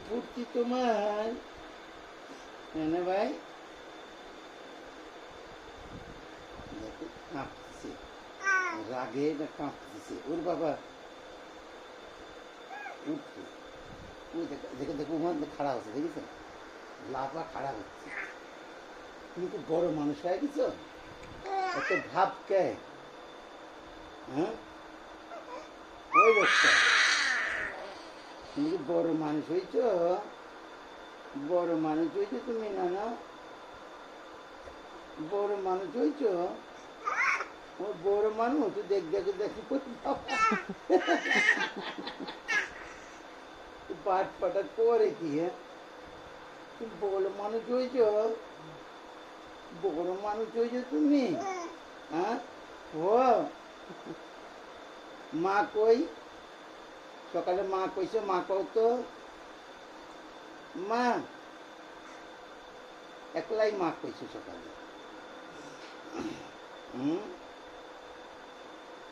ফুর্তি তোমার না ভাই? দেখো কাঁপতেছে, রাগে না কাঁপতেছে। ওর বাবা উঠবে, ওই দেখো দেখো ওখানে খাড়া হচ্ছে, দেখেছেন? লাফা খাড়া হচ্ছে। তুমি খুব বড় মানুষ হয়ে গেছো, এত ভাব কে? হ্যাঁ, ওই লোকটা, তুমি কি বড় মানুষ হয়েছ? বড় মানুষ হয়েছো তুমি, না না বড় মানুষ হয়েছ? ও বড় মানুষ তো দেখ দেখো দেখি পাট পাটাট করে কি? হ্যাঁ, তুমি বড় মানুষ হয়েছ, বড় মানুষ হয়েছ তুমি। হ্যাঁ, ও মা কই? সকালে মা কইছে, মা কও তো। মা একলাই মা কইছে সকালে। হুম,